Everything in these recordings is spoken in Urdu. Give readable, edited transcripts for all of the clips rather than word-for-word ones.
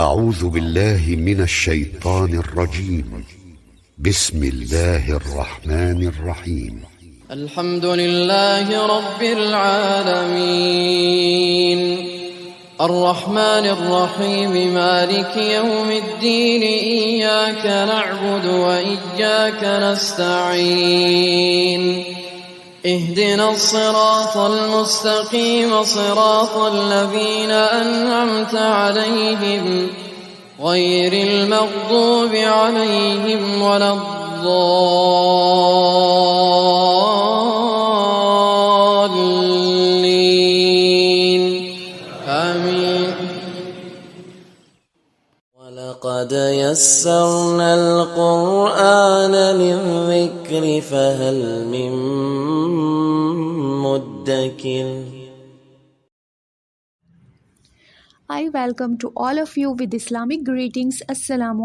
أعوذ بالله من الشيطان الرجيم. بسم الله الرحمن الرحيم. الحمد لله رب العالمين الرحمن الرحيم مالك يوم الدين إياك نعبد وإياك نستعين اهدنا الصراط المستقيم صراط الذين أنعمت عليهم غير المغضوب عليهم ولا الضالين آمين. ولقد يسرنا القرآن للذكر فهل من مدكر. I welcome to all of you with Islamic greetings. Assalamu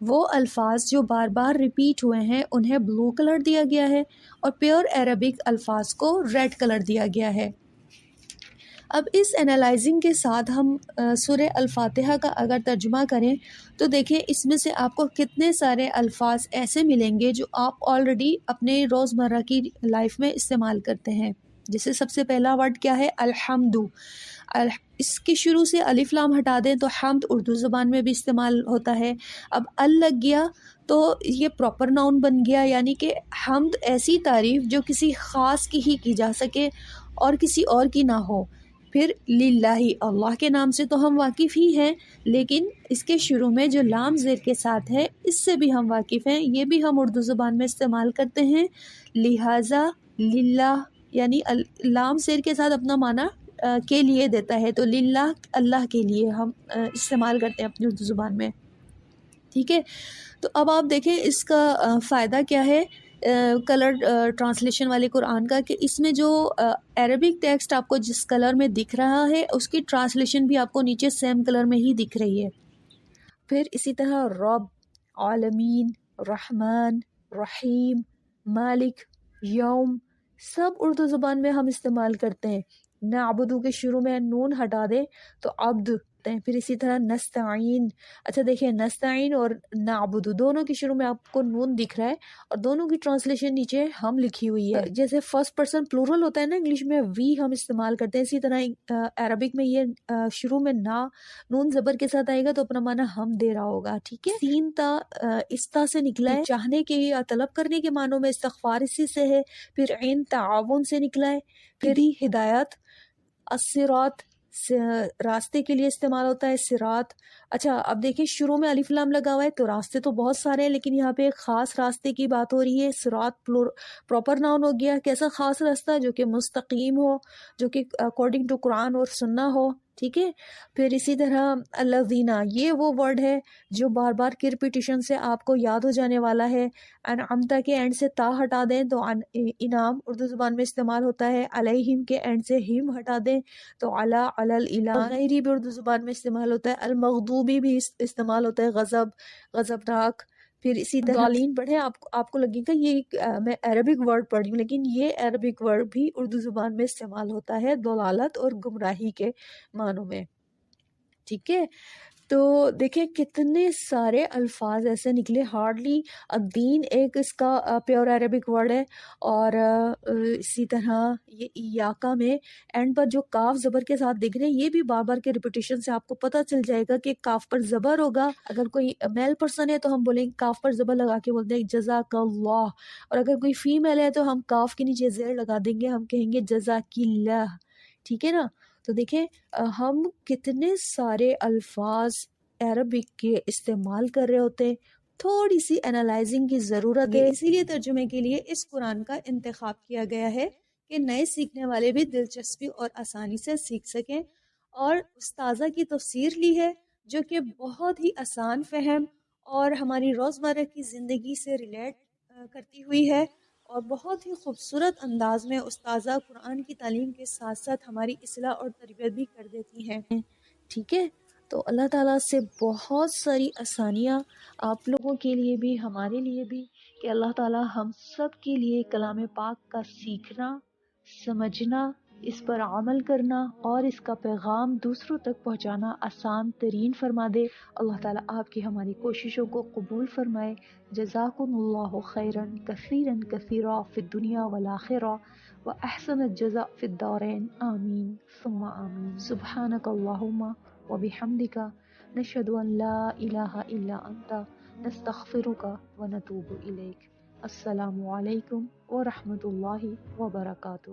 وہ الفاظ جو بار بار ریپیٹ ہوئے ہیں انہیں بلو کلر دیا گیا ہے اور پیور عربک الفاظ کو ریڈ کلر دیا گیا ہے۔ اب اس انالائزنگ کے ساتھ ہم سورہ الفاتحہ کا اگر ترجمہ کریں تو دیکھیں اس میں سے آپ کو کتنے سارے الفاظ ایسے ملیں گے جو آپ آلریڈی اپنے روزمرہ کی لائف میں استعمال کرتے ہیں۔ جیسے سب سے پہلا ورڈ کیا ہے؟ الحمد۔ اس کے شروع سے الف لام ہٹا دیں تو حمد اردو زبان میں بھی استعمال ہوتا ہے۔ اب ال لگ گیا تو یہ پراپر ناؤن بن گیا، یعنی کہ حمد ایسی تعریف جو کسی خاص کی ہی کی جا سکے اور کسی اور کی نہ ہو۔ پھر للہ، اللہ کے نام سے تو ہم واقف ہی ہیں، لیکن اس کے شروع میں جو لام زیر کے ساتھ ہے اس سے بھی ہم واقف ہیں، یہ بھی ہم اردو زبان میں استعمال کرتے ہیں۔ لہٰذا للہ یعنی لام زیر کے ساتھ اپنا معنی کے لیے دیتا ہے، تو للہ اللہ کے لیے ہم استعمال کرتے ہیں اپنی اردو زبان میں، ٹھیک ہے۔ تو اب آپ دیکھیں اس کا فائدہ کیا ہے کلر ٹرانسلیشن والے قرآن کا، کہ اس میں جو عربک ٹیکسٹ آپ کو جس کلر میں دکھ رہا ہے اس کی ٹرانسلیشن بھی آپ کو نیچے سیم کلر میں ہی دکھ رہی ہے۔ پھر اسی طرح رب، عالمین، رحمان، رحیم، مالک، یوم، سب اردو زبان میں ہم استعمال کرتے ہیں۔ نعبدو کے شروع میں نون ہٹا دیں تو عبد۔ پھر اسی طرح نستعین، اچھا دیکھیں نستعین اور نعبدو دونوں کے شروع میں آپ کو نون دکھ رہا ہے اور دونوں کی ٹرانسلیشن نیچے ہم لکھی ہوئی ہے۔ جیسے فرسٹ پرسن پلورل ہوتا ہے نا انگلش میں، وی ہم استعمال کرتے ہیں، اسی طرح عربک میں یہ شروع میں نون زبر کے ساتھ آئے گا تو اپنا معنی ہم دے رہا ہوگا، ٹھیک ہے۔ سین تا استا سے نکلا ہے، چاہنے کے یا طلب کرنے کے معنوں میں، استغفار اسی سے ہے۔ پھر عین تعاون سے نکلا ہے، پھر ہدایت، الصراط راستے کے لیے استعمال ہوتا ہے، صراط۔ اچھا اب دیکھیں شروع میں الف لام لگا ہوا ہے تو راستے تو بہت سارے ہیں، لیکن یہاں پہ ایک خاص راستے کی بات ہو رہی ہے۔ صراط پراپر ناؤن ہو گیا، کیسا خاص راستہ؟ جو کہ مستقیم ہو، جو کہ اکارڈنگ ٹو قرآن اور سنہ ہو، ٹھیک ہے۔ پھر اسی طرح الذین، یہ وہ ورڈ ہے جو بار بار کی ریپیٹیشن سے آپ کو یاد ہو جانے والا ہے۔ انعمتا کے اینڈ سے تا ہٹا دیں تو انعام اردو زبان میں استعمال ہوتا ہے۔ علیہم کے اینڈ سے ہم ہٹا دیں تو علی الاللہ، غیری بھی اردو زبان میں استعمال ہوتا ہے۔ المغضوبی بھی استعمال ہوتا ہے، غضب، غضبناک۔ پھر اسی طرح ضالین پڑھیں، آپ کو لگے گا یہ میں عربک ورڈ پڑھ رہی ہوں، لیکن یہ عربک ورڈ بھی اردو زبان میں استعمال ہوتا ہے ضلالت اور گمراہی کے معنوں میں، ٹھیک ہے۔ تو دیکھیں کتنے سارے الفاظ ایسے نکلے، ہارڈلی الدین ایک اس کا پیور عربک ورڈ ہے، اور اسی طرح یہ ایاکا میں اینڈ پر جو کاف زبر کے ساتھ دکھ رہے ہیں یہ بھی بار بار کے ریپیٹیشن سے آپ کو پتہ چل جائے گا کہ کاف پر زبر ہوگا۔ اگر کوئی میل پرسن ہے تو ہم بولیں گے کاف پر زبر لگا کے بولتے ہیں جزاک اللہ، اور اگر کوئی فیمیل ہے تو ہم کاف کے نیچے زیر لگا دیں گے، ہم کہیں گے جزاک اللہ، ٹھیک ہے نا۔ تو دیکھیں ہم کتنے سارے الفاظ عربک کے استعمال کر رہے ہوتے ہیں، تھوڑی سی انالائزنگ کی ضرورت ہے، اسی لیے ترجمے کے لیے اس قرآن کا انتخاب کیا گیا ہے کہ نئے سیکھنے والے بھی دلچسپی اور آسانی سے سیکھ سکیں۔ اور استاذہ کی تفسیر لی ہے جو کہ بہت ہی آسان فہم اور ہماری روزمرہ کی زندگی سے ریلیٹ کرتی ہوئی ہے، اور بہت ہی خوبصورت انداز میں استاذہ قرآن کی تعلیم کے ساتھ ساتھ ہماری اصلاح اور تربیت بھی کر دیتی ہیں، ٹھیک ہے۔ تو اللہ تعالیٰ سے بہت ساری آسانیاں آپ لوگوں کے لیے بھی ہمارے لیے بھی، کہ اللہ تعالیٰ ہم سب کے لیے کلام پاک کا سیکھنا، سمجھنا، اس پر عمل کرنا اور اس کا پیغام دوسروں تک پہنچانا آسان ترین فرما دے۔ اللہ تعالیٰ آپ کی ہماری کوششوں کو قبول فرمائے۔ جزاکم اللہ خیراً کثیراً کثیرا فی الدنیا والآخرہ واحسن الجزاء فی الدارین، آمین ثم آمین۔ سبحانک اللہم وبحمدک نشہد ان لا الہ الا انت نستغفرک ونتوب الیک۔ السلام علیکم ورحمۃ اللہ وبرکاتہ۔